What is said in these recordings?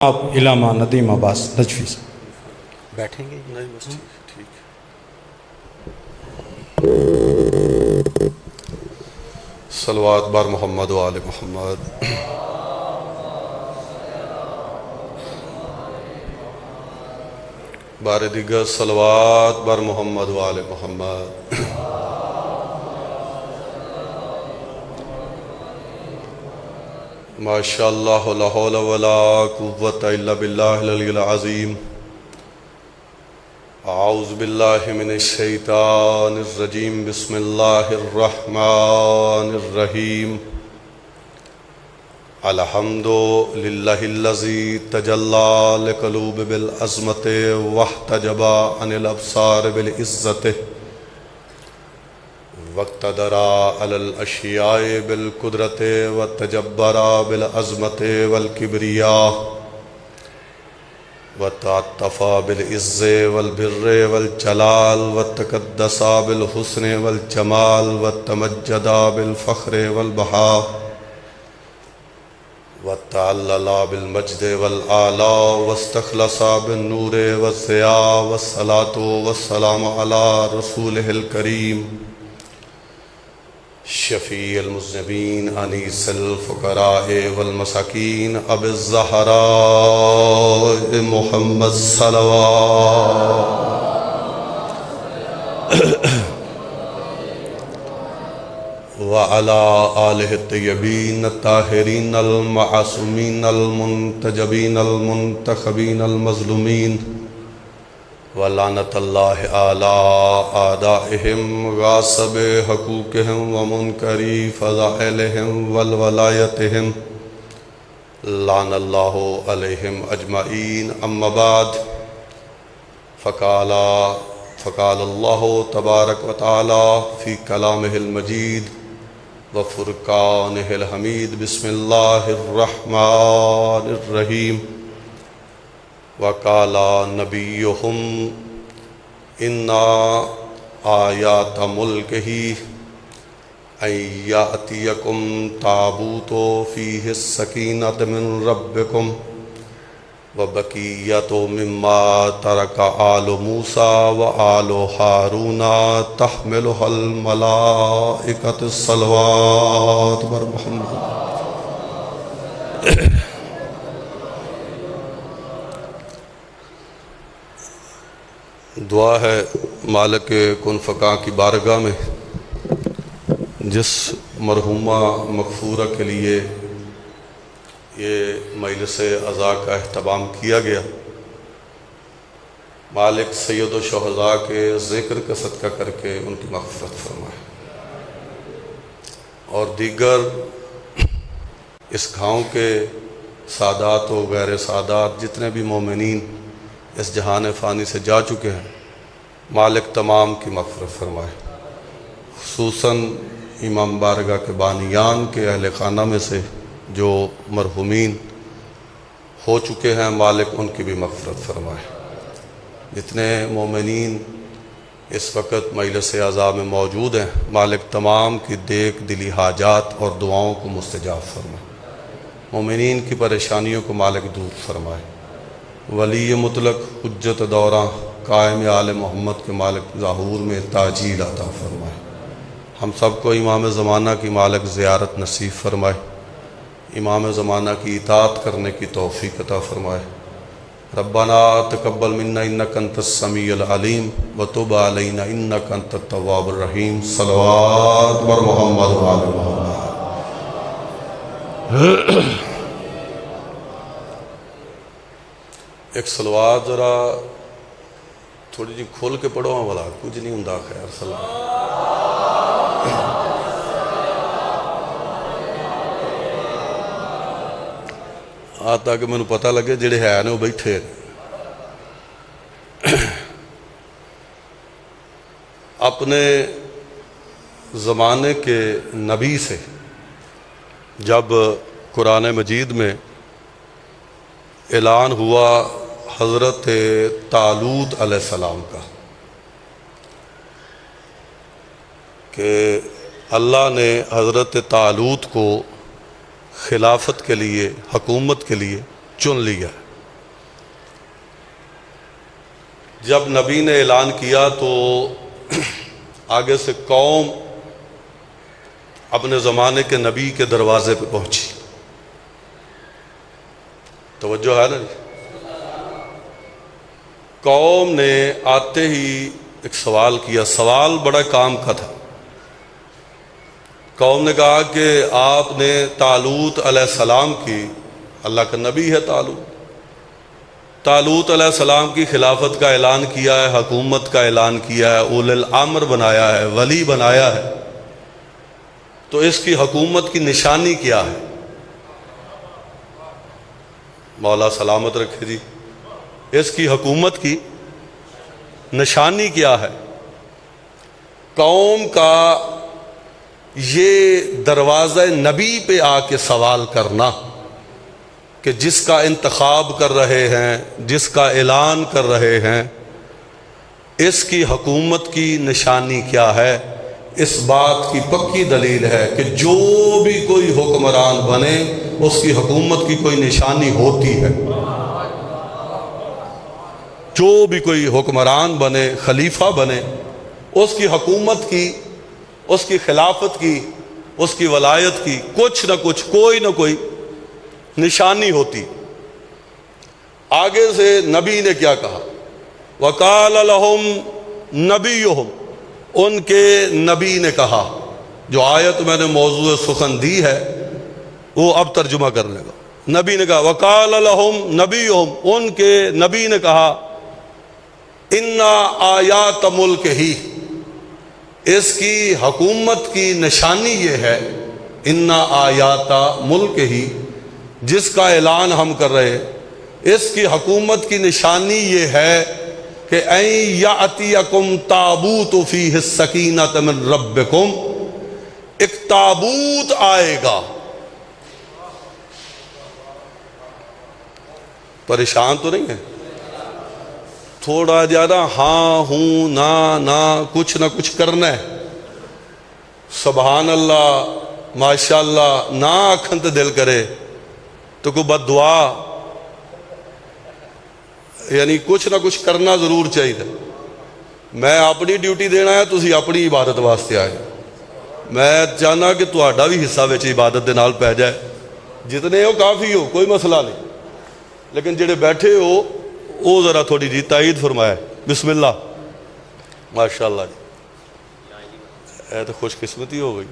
آپ علامہ ندیم عباس نجفی سے بیٹھیں گے؟ نہیں بس ٹھیک. صلوات بار محمد و آل محمد. بار دیگر صلوات بر محمد و آل محمد. ماشاء اللہ لا حول ولا قوة الا باللہ العلی العظیم. اعوذ باللہ من الشیطان الرجیم. بسم اللہ الرحمن الرحیم. الحمد للہ الذی تجلی لقلوب بالعظمت واحتجب عن الابصار بالعزت واقتدر علی الاشیاء بالقدرت وتجبر بالعظمت والکبریاء وتعطف بالعز والبر والجلال وتقدس بالحسن والجمال وتمجد بالفخر والبہاء وتعلل بالمجد والآلاء واستخلص بالنور والضیاء والصلاة والسلام على رسوله الكريم شفیع المذنبین انیس الفقراء والمساکین ابی الزہراء محمد صلوات وعلى آلہ الطیبین الطاہرین المعصومین المنتجبین المنتخبین المظلومین ولعنت اللہ علی اعدائہم غاصب حقوقہم ومنکری فضائلہم والولایتہم لعن اللہ علیہم اجمعین. اما بعد فقال اللہ تبارک وتعالی فی کلامہ المجید وفرقانہ الحمید. بسم اللہ الرحمن الرحیم. وقال نبیہم ان آیات ملکہ ان یأتیکم تابوت فیہ السکینۃ من ربکم وبقیۃ مما ترک آل موسیٰ وآل ہارون تحملہ الملائکۃ. الصلوات بر محمد. دعا ہے مالک کن فقاں کی بارگاہ میں جس مرحومہ مغفورہ کے لیے یہ مجلس عزا کا اہتمام کیا گیا. مالک سید الشہداء کے ذکر کا صدقہ کر کے ان کی مغفرت فرمائے اور دیگر اس گاؤں کے سادات و غیر سادات جتنے بھی مومنین اس جہان فانی سے جا چکے ہیں مالک تمام کی مغفرت فرمائے. خصوصاً امام بارگاہ کے بانیان کے اہل خانہ میں سے جو مرحومین ہو چکے ہیں مالک ان کی بھی مغفرت فرمائے. جتنے مومنین اس وقت مجلس عزا میں موجود ہیں مالک تمام کی دیکھ دلی حاجات اور دعاؤں کو مستجاب فرمائے. مومنین کی پریشانیوں کو مالک دور فرمائے. ولی مطلق حجت دورہ قائم آل محمد کے مالک ظہور میں تاجیل عطا فرمائے. ہم سب کو امام زمانہ کی مالک زیارت نصیب فرمائے. امام زمانہ کی اطاعت کرنے کی توفیق عطا فرمائے. ربنا تقبل منا انک انت السمیع العلیم وتب علینا انک انت التواب الرحیم. صلوات بر محمد و آل محمد. ایک صلوات ذرا تھوڑی جی کھول کے پڑھو ہاں بھلا کچھ نہیں ہوں خیر. صلوات تاکہ میں پتہ لگے جڑے ہے نے وہ بیٹھے. اپنے زمانے کے نبی سے جب قرآن مجید میں اعلان ہوا حضرت طالوت علیہ السلام کا کہ اللہ نے حضرت طالوت کو خلافت کے لیے حکومت کے لیے چن لیا. جب نبی نے اعلان کیا تو آگے سے قوم اپنے زمانے کے نبی کے دروازے پہ پہنچی. توجہ ہے نا جی. قوم نے آتے ہی ایک سوال کیا. سوال بڑا کام کا تھا. قوم نے کہا کہ آپ نے طالوت علیہ السلام کی، اللہ کا نبی ہے طالوت علیہ السلام کی خلافت کا اعلان کیا ہے، حکومت کا اعلان کیا ہے، اولی الامر بنایا ہے، ولی بنایا ہے، تو اس کی حکومت کی نشانی کیا ہے؟ مولا سلامت رکھے جی. اس کی حکومت کی نشانی کیا ہے؟ قوم کا یہ دروازہ نبی پہ آ کے سوال کرنا کہ جس کا انتخاب کر رہے ہیں، جس کا اعلان کر رہے ہیں، اس کی حکومت کی نشانی کیا ہے؟ اس بات کی پکی دلیل ہے کہ جو بھی کوئی حکمران بنے اس کی حکومت کی کوئی نشانی ہوتی ہے. جو بھی کوئی حکمران بنے، خلیفہ بنے، اس کی حکومت کی، اس کی خلافت کی، اس کی ولایت کی کچھ نہ کچھ، کوئی نہ کوئی نشانی ہوتی. آگے سے نبی نے کیا کہا؟ وَقَالَ لَهُمْ نَبِيُّهُمْ، ان کے نبی نے کہا. جو آیت میں نے موضوع سخن دی ہے وہ اب ترجمہ کرنے کا. نبی نے کہا وَقَالَ لَهُمْ نَبِيُّهُمْ، ان کے نبی نے کہا اِنَّا آیَاتَ مُلْكِهِ، اس کی حکومت کی نشانی یہ ہے، اِنَّا آیَاتَ مُلْكِهِ، جس کا اعلان ہم کر رہے ہیں، اس کی حکومت کی نشانی یہ ہے کہ اَن یَأْتِیَکُمْ تَابُوتُ فِیہِ السَّکِینَةُ مِن رَبِّکُمْ، ایک تابوت آئے گا. پریشان تو نہیں ہے؟ تھوڑا زیادہ ہاں ہوں نہ کچھ نہ کچھ کرنا ہے. سبحان اللہ، ماشاءاللہ نہ آکھن تے دل کرے تو کوئی بد دعا، یعنی کچھ نہ کچھ کرنا ضرور چاہیے. میں اپنی ڈیوٹی دینا ہے، تسی اپنی عبادت واسطے آئے. میں چاہنا کہ تہاڈا بھی حصہ وچ عبادت دے نال پہ جائے. جتنے ہو کافی ہو، کوئی مسئلہ نہیں، لیکن جڑے بیٹھے ہو وہ ذرا تھوڑی جی تائید فرمائے. بسم اللہ. ماشاءاللہ جی، اے تو خوش قسمتی ہو گئی.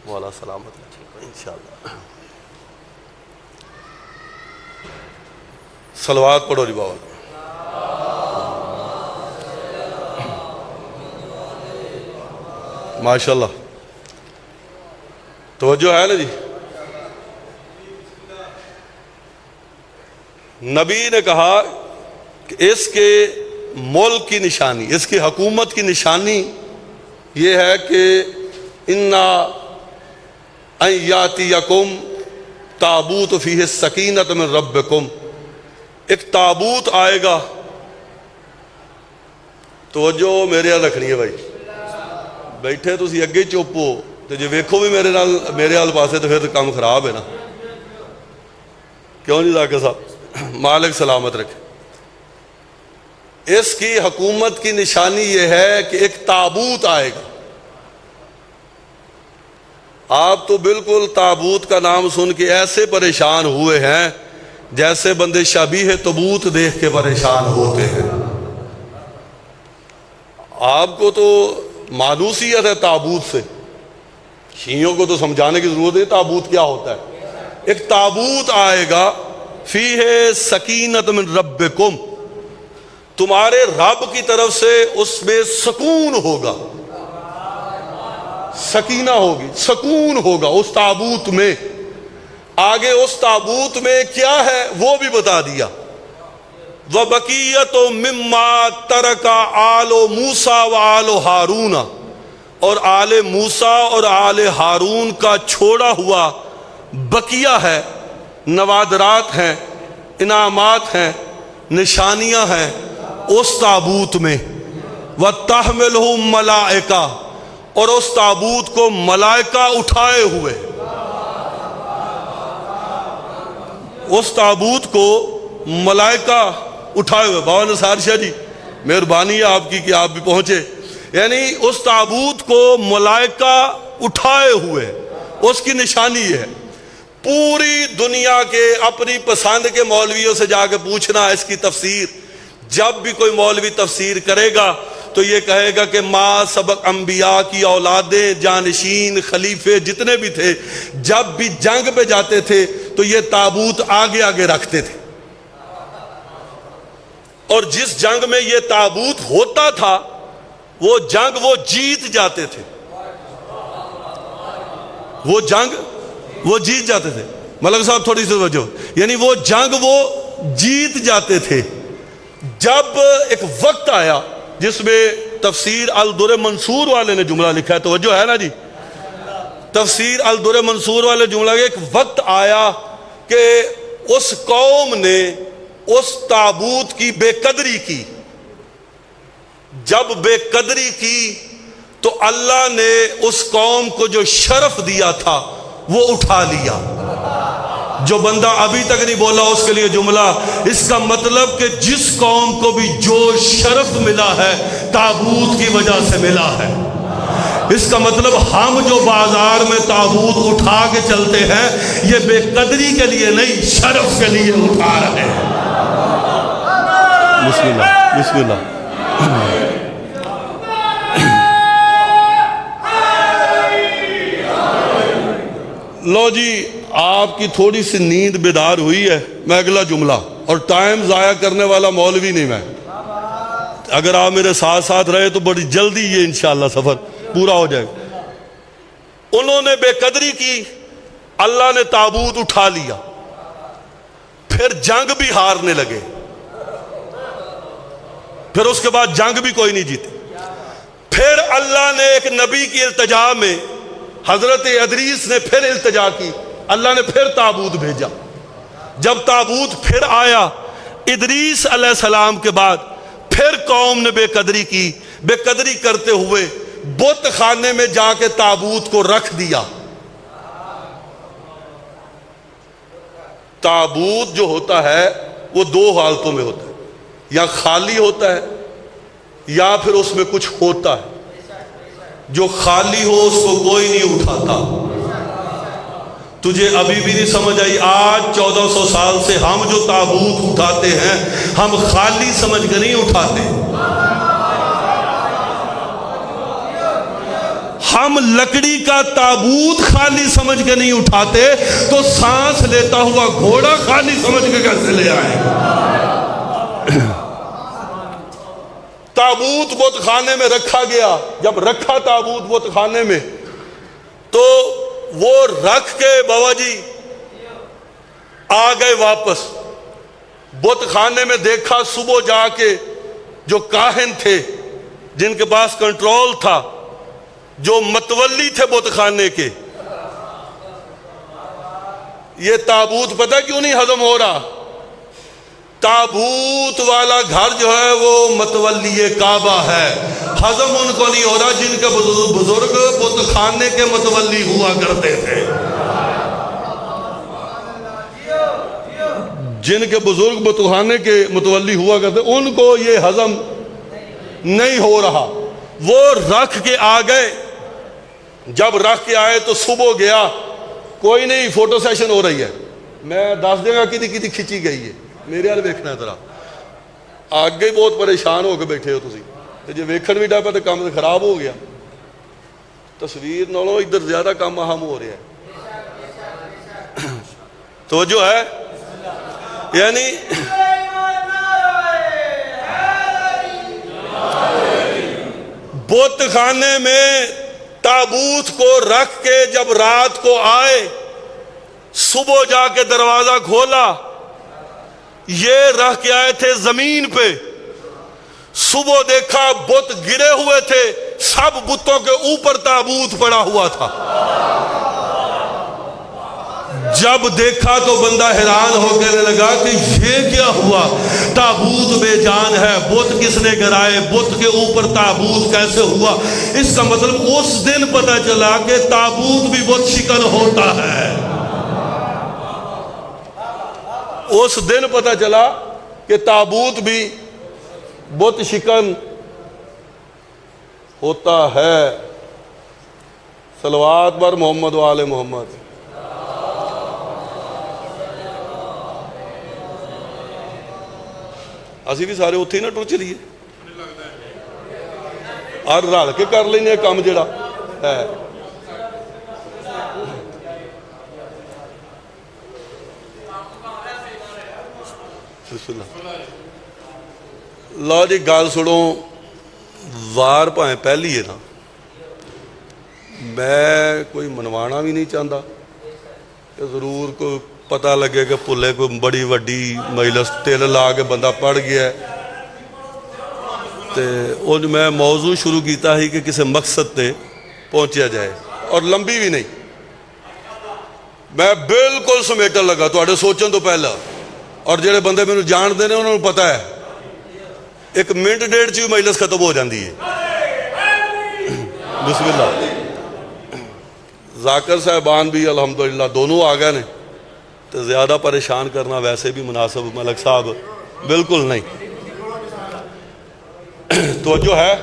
مولا سلامت انشاءاللہ. صلوات پڑھو جی بابا. ماشاءاللہ توجہ ہے نا جی. نبی نے کہا کہ اس کے ملک کی نشانی، اس کی حکومت کی نشانی یہ ہے کہ اِنَّا اَن یَأْتِیَکُمْ تَابُوتُ فِیہِ السَّکِینَةُ مِن رَبِّکُمْ، ایک تابوت آئے گا. توجہ میرے ہاں رکھنی ہے بھائی. بیٹھے تسی اگے چپ ہو تو جی ویکھو بھی میرے حال پاسے تو پھر تو کام خراب ہے نا. کیوں نہیں ذاکر صاحب؟ مالک سلامت رکھے. اس کی حکومت کی نشانی یہ ہے کہ ایک تابوت آئے گا. آپ تو بالکل تابوت کا نام سن کے ایسے پریشان ہوئے ہیں جیسے بندے شبیہ تبوت دیکھ کے پریشان ہوتے ہیں. آپ کو تو مانوسیت ہے تابوت سے، شیعوں کو تو سمجھانے کی ضرورت ہے تابوت کیا ہوتا ہے. ایک تابوت آئے گا فیہ سکینۃ من ربکم، تمہارے رب کی طرف سے اس میں سکون ہوگا، سکینہ ہوگی، سکون ہوگا اس تابوت میں. آگے اس تابوت میں کیا ہے وہ بھی بتا دیا. وَبَقِیَّةٌ مِّمَّا تَرَكَ آلُ مُوسَىٰ وَآلُ ہارون، اور آل موسیٰ اور آل ہارون کا چھوڑا ہوا بقیہ ہے، نوادرات ہیں، انعامات ہیں، نشانیاں ہیں اس تابوت میں. وَتَحْمِلُهُ الْمَلَائِکَةُ، اور اس تابوت کو ملائکہ اٹھائے ہوئے، اس تابوت کو ملائکہ اٹھائے ہوئے. بابا نثار شاہ جی مہربانی ہے آپ کی کہ آپ بھی پہنچے. یعنی اس تابوت کو ملائکہ اٹھائے ہوئے، اس کی نشانی ہے. پوری دنیا کے اپنی پسند کے مولویوں سے جا کے پوچھنا اس کی تفسیر. جب بھی کوئی مولوی تفسیر کرے گا تو یہ کہے گا کہ ما سبق انبیاء کی اولادیں، جانشین، خلیفے جتنے بھی تھے، جب بھی جنگ پہ جاتے تھے تو یہ تابوت آگے آگے رکھتے تھے، اور جس جنگ میں یہ تابوت ہوتا تھا وہ جنگ وہ جیت جاتے تھے. وہ جنگ وہ جیت جاتے تھے. ملک صاحب تھوڑی سی توجہ. یعنی وہ جنگ وہ جیت جاتے تھے. جب ایک وقت آیا جس میں تفسیر الدر منصور والے نے جملہ لکھا ہے، توجہ ہے نا جی، تفسیر الدر منصور والے جملہ، ایک وقت آیا کہ اس قوم نے اس تابوت کی بے قدری کی. جب بے قدری کی تو اللہ نے اس قوم کو جو شرف دیا تھا وہ اٹھا لیا. جو بندہ ابھی تک نہیں بولا اس کے لیے جملہ، اس کا مطلب کہ جس قوم کو بھی جو شرف ملا ہے تابوت کی وجہ سے ملا ہے. اس کا مطلب ہم جو بازار میں تابوت اٹھا کے چلتے ہیں یہ بے قدری کے لیے نہیں، شرف کے لیے اٹھا رہے ہیں. بسم اللہ بسم اللہ. لو جی، آپ کی تھوڑی سی نیند بیدار ہوئی ہے. میں اگلا جملہ، اور ٹائم ضائع کرنے والا مولوی نہیں میں. اگر آپ میرے ساتھ ساتھ رہے تو بڑی جلدی یہ انشاءاللہ سفر پورا ہو جائے گا. انہوں نے بے قدری کی، اللہ نے تابوت اٹھا لیا. پھر جنگ بھی ہارنے لگے. پھر اس کے بعد جنگ بھی کوئی نہیں جیتے. پھر اللہ نے ایک نبی کی التجا میں، حضرت ادریس نے پھر التجا کی، اللہ نے پھر تابوت بھیجا. جب تابوت پھر آیا ادریس علیہ السلام کے بعد، پھر قوم نے بے قدری کی. بے قدری کرتے ہوئے بت خانے میں جا کے تابوت کو رکھ دیا. تابوت جو ہوتا ہے وہ دو حالتوں میں ہوتا ہے، یا خالی ہوتا ہے یا پھر اس میں کچھ ہوتا ہے. جو خالی ہو اس کو کوئی نہیں اٹھاتا. تجھے ابھی بھی نہیں سمجھ آئی؟ آج 1400 سال سے ہم جو تابوت اٹھاتے ہیں ہم خالی سمجھ کے نہیں اٹھاتے. ہم لکڑی کا تابوت خالی سمجھ کے نہیں اٹھاتے تو سانس لیتا ہوا گھوڑا خالی سمجھ کے کیسے لے آئے؟ تابوت بت خانے میں رکھا گیا. جب رکھا تابوت بت خانے میں تو وہ رکھ کے بابا جی آ گئے واپس. بت خانے میں دیکھا، صبح جا کے جو کاہن تھے جن کے پاس کنٹرول تھا، جو متولی تھے بت خانے کے، یہ تابوت پتہ کیوں نہیں ہضم ہو رہا؟ تابوت والا گھر جو ہے وہ متولی کعبہ ہے. ہضم ان کو نہیں ہو رہا جن کے بزرگ بت خانے کے متولی ہوا کرتے تھے. جن کے بزرگ بت خانے کے متولی ہوا کرتے ان کو یہ ہضم نہیں ہو رہا. وہ رکھ کے آ گئے. جب رکھ کے آئے تو صبح گیا، کوئی نہیں، فوٹو سیشن ہو رہی ہے. میں دس دے گا کدی کھچی گئی ہے، میرے حال ویکھنا ہے ذرا. آگے ہی بہت پریشان ہو کے بیٹھے ہو تسی، تے جے ویکھن بھی ڈے پہ تو کام تو خراب ہو گیا. تصویر نالوں ادھر زیادہ کام اہم ہو رہا ہے. توجہ ہے؟ یعنی بت خانے میں تابوت کو رکھ کے جب رات کو آئے، صبح جا کے دروازہ کھولا، یہ رکھ کے آئے تھے زمین پہ. صبح دیکھا بت گرے ہوئے تھے، سب بتوں کے اوپر تابوت پڑا ہوا تھا. جب دیکھا تو بندہ حیران ہو کہنے لگا کہ یہ کیا ہوا؟ تابوت بے جان ہے، بت کس نے گرائے؟ بت کے اوپر تابوت کیسے ہوا؟ اس کا مطلب اس دن پتہ چلا کہ تابوت بھی بت شکل ہوتا ہے. اس دن پتہ چلا کہ تابوت بھی بت شکن ہوتا ہے۔ صلوات بر محمد و آل محمد۔ اسی بھی سارے اتھے ہی نہ ٹر چلیے اور رل کے کر لینے کام جڑا ہے۔ بسم اللہ۔ لو جی گل سنو، وار بھائیں پہلی ہے نا، میں کوئی منوانا بھی نہیں چاہتا کہ ضرور کوئی پتہ لگے کہ پلے کوئی بڑی وڈی مجلس تل لا کے بندہ پڑھ گیا ہے تو میں موضوع شروع کیتا ہی کہ کسی مقصد تے پہنچیا جائے، اور لمبی بھی نہیں، میں بالکل سمیٹن لگا تواڈے سوچن تو پہلا، اور جڑے بندے میں جانتے ہیں انہوں نے پتہ ہے ایک منٹ ڈیڑھ چی مجلس ختم ہو جاندی ہے۔ بسم اللہ۔ ذاکر صاحبان بھی الحمدللہ دونوں آ گئے نے، تو زیادہ پریشان کرنا ویسے بھی مناسب ملک صاحب بالکل نہیں۔ توجہ ہے؟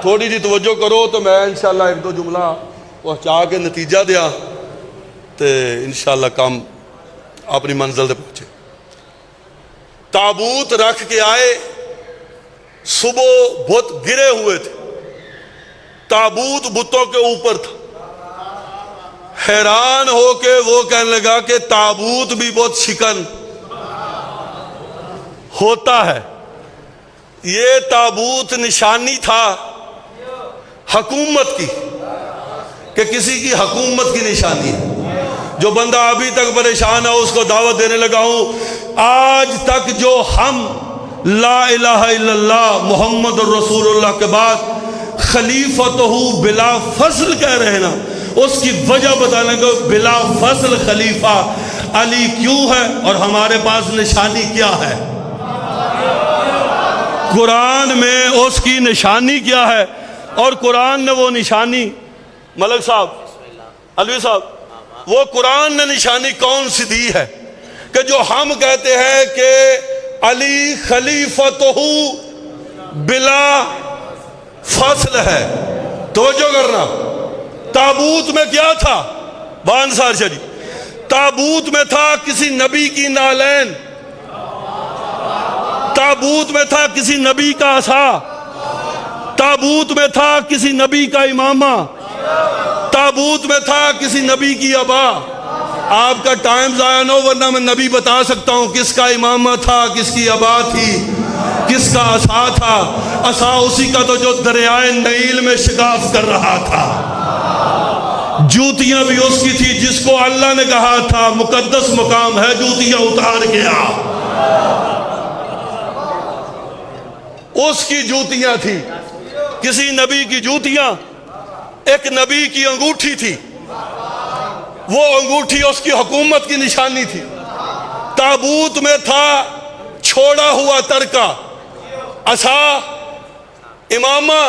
تھوڑی جی توجہ کرو تو میں انشاءاللہ ایک دو جملہ پہنچا کے نتیجہ دیا تو انشاءاللہ کام اپنی منزل سے پہنچے۔ تابوت رکھ کے آئے، صبح بت گرے ہوئے تھے، تابوت بتوں کے اوپر تھا۔ حیران ہو کے وہ کہنے لگا کہ تابوت بھی بہت شکن ہوتا ہے۔ یہ تابوت نشانی تھا حکومت کی، کہ کسی کی حکومت کی نشانی ہے۔ جو بندہ ابھی تک پریشان ہے اس کو دعوت دینے لگا ہوں، آج تک جو ہم لا الہ الا اللہ محمد رسول اللہ کے بعد خلیفتہ بلا فصل کہہ رہے ہیں نا، اس کی وجہ بتانے کو بلا فصل خلیفہ علی کیوں ہے اور ہمارے پاس نشانی کیا ہے، قرآن میں اس کی نشانی کیا ہے، اور قرآن نے وہ نشانی، ملک صاحب، علوی صاحب، وہ قرآن نے نشانی کون سی دی ہے کہ جو ہم کہتے ہیں کہ علی خلیفتہ بلا فصل ہے۔ توجہ کرنا، تابوت میں کیا تھا؟ بانسار شریف، تابوت میں تھا کسی نبی کی نالین، تابوت میں تھا کسی نبی کا عصا، تابوت میں تھا کسی نبی کا امامہ، تابوت میں تھا کسی نبی کی عبا۔ آپ کا ٹائم ضائع نہ ہو ورنہ میں نبی بتا سکتا ہوں کس کا امامہ تھا، کس کی عبا تھی، کس کا عصا تھا۔ عصا اسی کا تو جو دریائے نیل میں شگاف کر رہا تھا، جوتیاں بھی اس کی تھی جس کو اللہ نے کہا تھا مقدس مقام ہے، جوتیاں اتار گیا، اس کی جوتیاں تھی۔ کسی نبی کی جوتیاں، ایک نبی کی انگوٹھی تھی، وہ انگوٹھی اس کی حکومت کی نشانی تھی۔ تابوت میں تھا چھوڑا ہوا ترکہ، عصا، امامہ،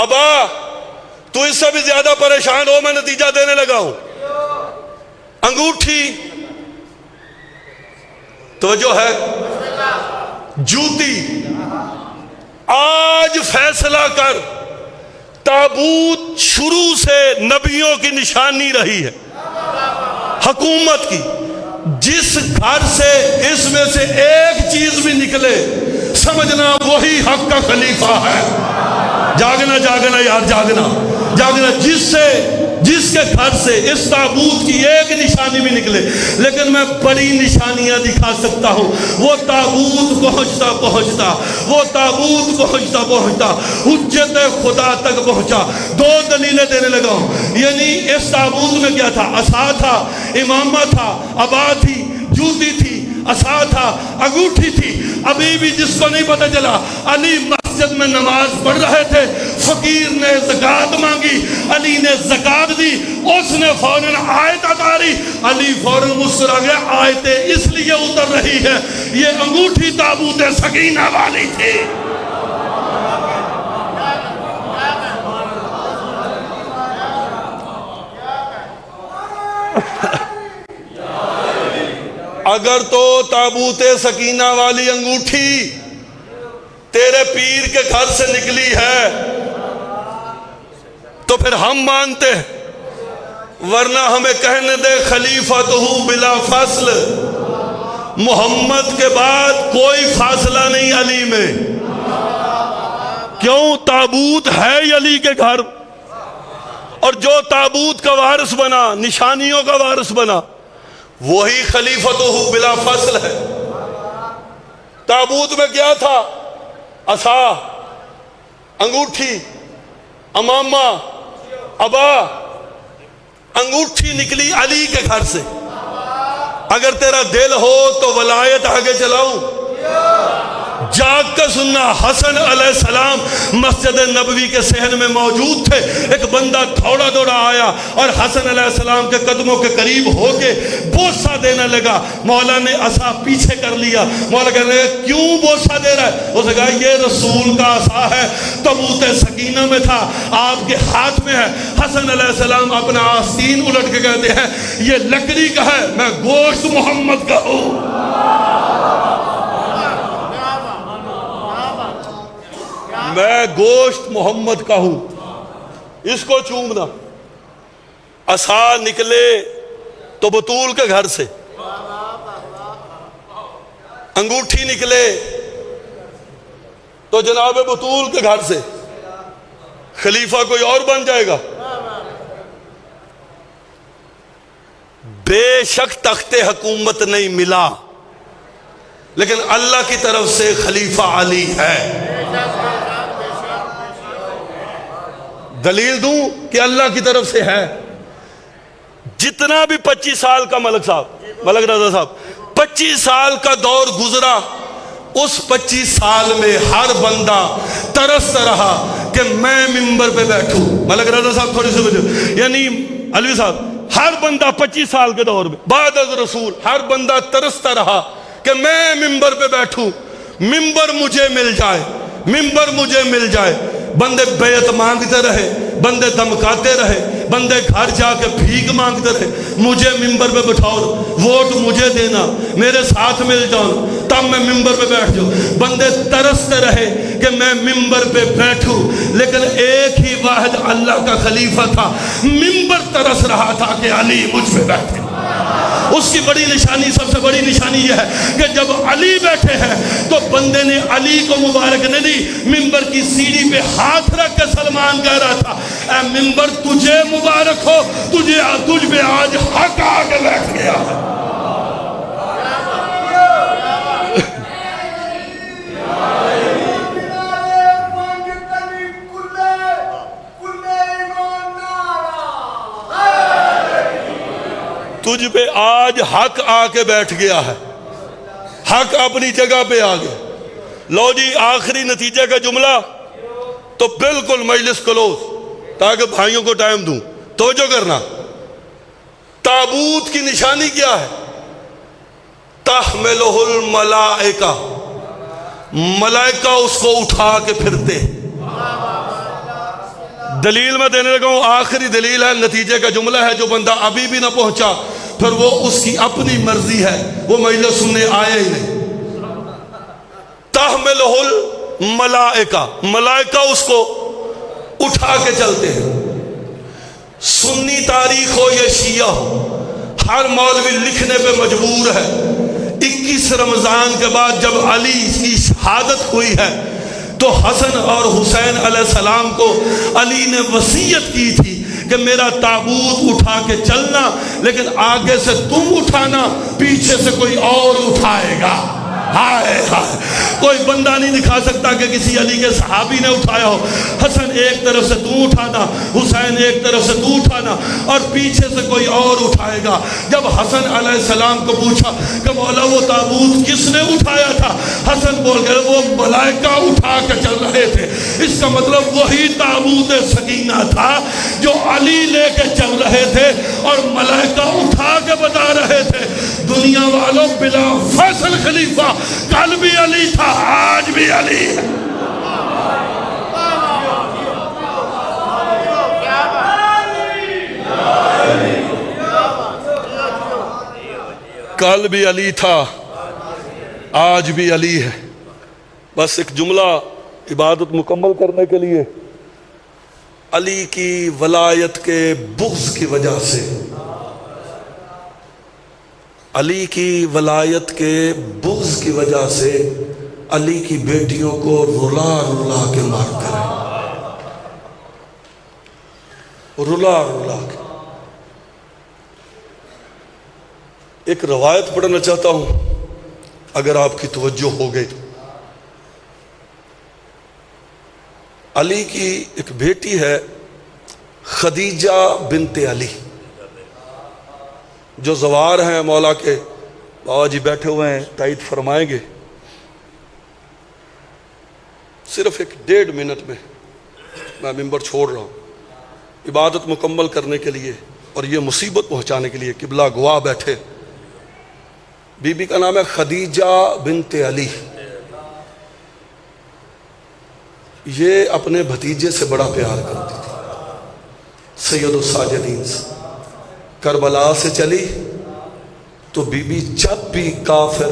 عبا۔ تو اس سے بھی زیادہ پریشان ہو، میں نتیجہ دینے لگا ہوں۔ انگوٹھی، توجہ ہے، جوتی۔ آج فیصلہ کر، تابوت شروع سے نبیوں کی نشانی رہی ہے، حکومت کی۔ جس گھر سے اس میں سے ایک چیز بھی نکلے، سمجھنا وہی حق کا خلیفہ ہے۔ جاگنا جاگنا یار، جاگنا جاگنا۔ جس کے گھر سے اس تابوت کی ایک نشانی بھی نکلے، لیکن میں بڑی نشانیاں دکھا سکتا ہوں۔ وہ تابوت پہنچتا پہنچتا، وہ تابوت پہنچتا پہنچتا حجت خدا تک پہنچا۔ دو دلیلیں دینے لگا ہوں، یعنی اس تابوت میں کیا تھا؟ عصا تھا، امامہ تھا، عبا تھی، جوتی تھی، عصا تھا، انگوٹھی تھی۔ ابھی بھی جس کو نہیں پتہ چلا، علی مسجد میں نماز پڑھ رہے تھے، فقیر نے زکوٰۃ مانگی، علی نے زکوٰۃ دی، اس نے فوراً آیت اتاری، علی فوراً مسکرا گیا، آیتیں اس لیے اتر رہی ہے، یہ انگوٹھی تابوت سکینہ والی تھی۔ اگر تو تابوت سکینہ والی انگوٹھی تیرے پیر کے گھر سے نکلی ہے تو پھر ہم مانتے ہیں، ورنہ ہمیں کہنے دے خلیفۃہ بلا فصل، محمد کے بعد کوئی فاصلہ نہیں علی میں۔ کیوں؟ تابوت ہے علی کے گھر، اور جو تابوت کا وارث بنا، نشانیوں کا وارث بنا، وہی خلیفۃہ بلا فصل ہے۔ تابوت میں کیا تھا؟ عصا، انگوٹھی، امامہ، ابا۔ انگوٹھی نکلی علی کے گھر سے۔ اگر تیرا دل ہو تو ولایت آگے چلاؤں؟ جاگ کر سننا، حسن علیہ السلام مسجد نبوی کے صحن میں موجود تھے۔ ایک بندہ تھوڑا دوڑا آیا اور حسن علیہ السلام کے قدموں کے قریب ہو کے بوسہ دینے لگا۔ مولا نے عصا پیچھے کر لیا۔ مولا کہنے لگا کیوں بوسہ دے رہا ہے؟ اس نے کہا یہ رسول کا عصا ہے، تابوت سکینہ میں تھا، آپ کے ہاتھ میں ہے۔ حسن علیہ السلام اپنا آستین الٹ کے کہتے ہیں یہ لکڑی کا ہے، میں گوشت محمد کا ہوں۔ میں گوشت محمد کا ہوں، اس کو چومنا۔ عصا نکلے تو بطول کے گھر سے، انگوٹھی نکلے تو جناب بطول کے گھر سے۔ خلیفہ کوئی اور بن جائے گا؟ بے شک تخت حکومت نہیں ملا، لیکن اللہ کی طرف سے خلیفہ علی ہے۔ دلیل دوں کہ اللہ کی طرف سے ہے۔ جتنا بھی 25 سال کا ملک رضا صاحب 25 سال کا دور گزرا، اس 25 سال میں ہر بندہ ترستا رہا کہ میں ممبر پہ بیٹھوں۔ ملک رضا صاحب تھوڑی سی وجہ، یعنی علوی صاحب، ہر بندہ 25 سال کے دور میں بعد از رسول ہر بندہ ترستا رہا کہ میں ممبر پہ بیٹھوں، ممبر مجھے مل جائے، ممبر مجھے مل جائے۔ بندے بیعت مانگتے رہے، بندے دمکاتے رہے، بندے گھر جا کے بھیک مانگتے رہے، مجھے ممبر پہ بٹھاؤ، ووٹ مجھے دینا، میرے ساتھ مل جاؤ تب میں ممبر پہ بیٹھ جاؤں۔ بندے ترستے رہے کہ میں ممبر پہ بیٹھوں، لیکن ایک ہی واحد اللہ کا خلیفہ تھا، ممبر ترس رہا تھا کہ علی مجھ پہ بیٹھے۔ اس کی بڑی نشانی، سب سے بڑی نشانی یہ ہے کہ جب علی بیٹھے ہیں تو بندے نے علی کو مبارک نہیں دی، ممبر کی سیڑھی پہ ہاتھ رکھ کے سلمان کہہ رہا تھا اے ممبر تجھے مبارک ہو، تجھ پہ آج حق آ کے بیٹھ گیا ہے۔ تجھ پہ آج حق آ کے بیٹھ گیا ہے، حق اپنی جگہ پہ آ گیا۔ لو جی آخری نتیجے کا جملہ تو بالکل مجلس کلوز، تاکہ بھائیوں کو ٹائم دوں۔ توجہ کرنا، تابوت کی نشانی کیا ہے؟ تحملہ الملائکہ، ملائکہ اس کو اٹھا کے پھرتے۔ دلیل میں دینے لگا ہوں، آخری دلیل ہے، نتیجے کا جملہ ہے، جو بندہ ابھی بھی نہ پہنچا پھر وہ اس کی اپنی مرضی ہے، وہ مجلس سننے آیا ہی نہیں۔ تحملہ الملائکہ، ملائکہ اس کو اٹھا کے چلتے ہیں۔ سنی تاریخ ہو یا شیعہ ہو، ہر مولوی لکھنے پہ مجبور ہے 21 رمضان کے بعد جب علی کی شہادت ہوئی ہے تو حسن اور حسین علیہ السلام کو علی نے وصیت کی تھی کہ میرا تابوت اٹھا کے چلنا، لیکن آگے سے تم اٹھانا، پیچھے سے کوئی اور اٹھائے گا۔ ہائے ہائے، کوئی بندہ نہیں دکھا سکتا کہ کسی علی کے صحابی نے اٹھایا ہو۔ حسن ایک طرف سے تو اٹھانا، حسین ایک طرف سے تو اٹھانا، اور پیچھے سے کوئی اور اٹھائے گا۔ جب حسن علیہ السلام کو پوچھا کہ مولا وہ تابوت کس نے اٹھایا تھا، حسن بول گئے وہ ملائکہ اٹھا کے چل رہے تھے۔ اس کا مطلب وہی تابوت سکینہ تھا جو علی لے کے چل رہے تھے اور ملائکہ اٹھا کے بتا رہے تھے دنیا والوں بلا فصل خلیفہ کل بھی علی تھا، آج بھی علی ہے۔ کل بھی علی تھا، آج بھی علی ہے۔ بس ایک جملہ عبادت مکمل کرنے کے لیے، علی کی ولایت کے بغض کی وجہ سے، علی کی ولایت کے بغض کی وجہ سے علی کی بیٹیوں کو رلا رلا کے مارتے رہے، رلا رلا کے۔ ایک روایت پڑھنا چاہتا ہوں اگر آپ کی توجہ ہو گئی۔ علی کی ایک بیٹی ہے خدیجہ بنت علی، جو زوار ہیں مولا کے، بابا جی بیٹھے ہوئے ہیں تائید فرمائیں گے۔ صرف 1.5 منٹ میں میں ممبر چھوڑ رہا ہوں عبادت مکمل کرنے کے لیے اور یہ مصیبت پہنچانے کے لیے، قبلہ گواہ بیٹھے۔ بی بی کا نام ہے خدیجہ بنت علی۔ یہ اپنے بھتیجے سے بڑا پیار کرتی تھی، سید الساجدین سے۔ کربلا سے چلی تو بی بی جب بھی کافر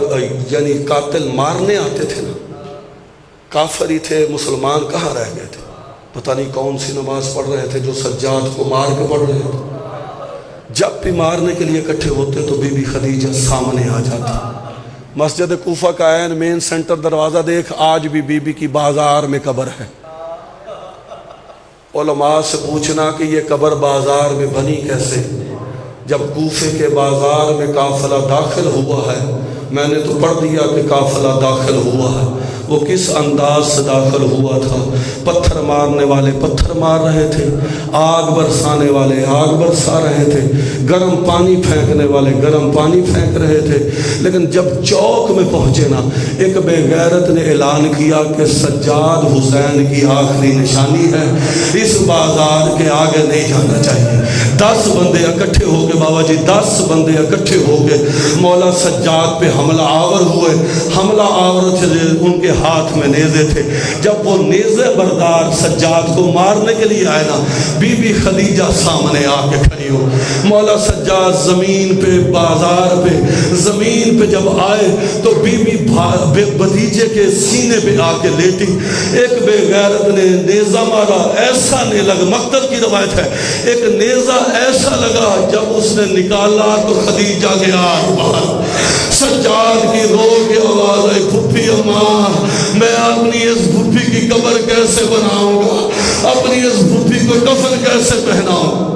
یعنی قاتل مارنے آتے تھے نا، کافر ہی تھے، مسلمان کہاں رہ گئے تھے، پتہ نہیں کون سی نماز پڑھ رہے تھے جو سجاد کو مار کے پڑھ رہے تھے، جب بھی مارنے کے لیے اکٹھے ہوتے تو بی بی خدیجہ سامنے آ جاتی۔ مسجد کوفہ کا عین مین سینٹر دروازہ دیکھ، آج بھی بی بی کی بازار میں قبر ہے۔ علماء سے پوچھنا کہ یہ قبر بازار میں بنی کیسے؟ جب کوفے کے بازار میں قافلہ داخل ہوا ہے، میں نے تو پڑھ دیا کہ قافلہ داخل ہوا ہے، وہ کس انداز سے داخل ہوا تھا؟ پتھر مارنے والے پتھر مار رہے تھے، آگ برسانے والے آگ برسا رہے تھے، گرم پانی پھینکنے والے گرم پانی پھینک رہے تھے، لیکن جب چوک میں پہنچے نا، ایک بے غیرت نے اعلان کیا کہ سجاد حسین کی آخری نشانی ہے، اس بازار کے آگے نہیں جانا چاہیے۔ 10 بندے اکٹھے ہو کے، بابا جی 10 بندے اکٹھے ہو کے مولا سجاد پہ حملہ آور ہوئے۔ حملہ آور تھے، ان کے ہاتھ میں نیزے تھے۔ جب وہ نیزے بردار سجاد کو مارنے کے لیے آئے نا، بی بی خدیجہ سامنے آ کے کھڑی ہو۔ مولا سجاد زمین پہ، بازار پہ، زمین پہ جب آئے تو بی بی بھتیجے کے سینے پہ آ کے لیٹی۔ ایک بے غیرت نے نیزہ مارا، ایسا نہیں لگا، مقتل کی روایت ہے، ایک نیزہ ایسا لگا جب اس نے نکالا تو خدیجہ کے آر پار۔ سجاد کی رو کے آواز آئی، پھپھی اماں، میں اپنی اس پھپھی کی قبر کیسے بناؤں گا، اپنی اس پھپھی کو کفن کیسے پہناؤں؟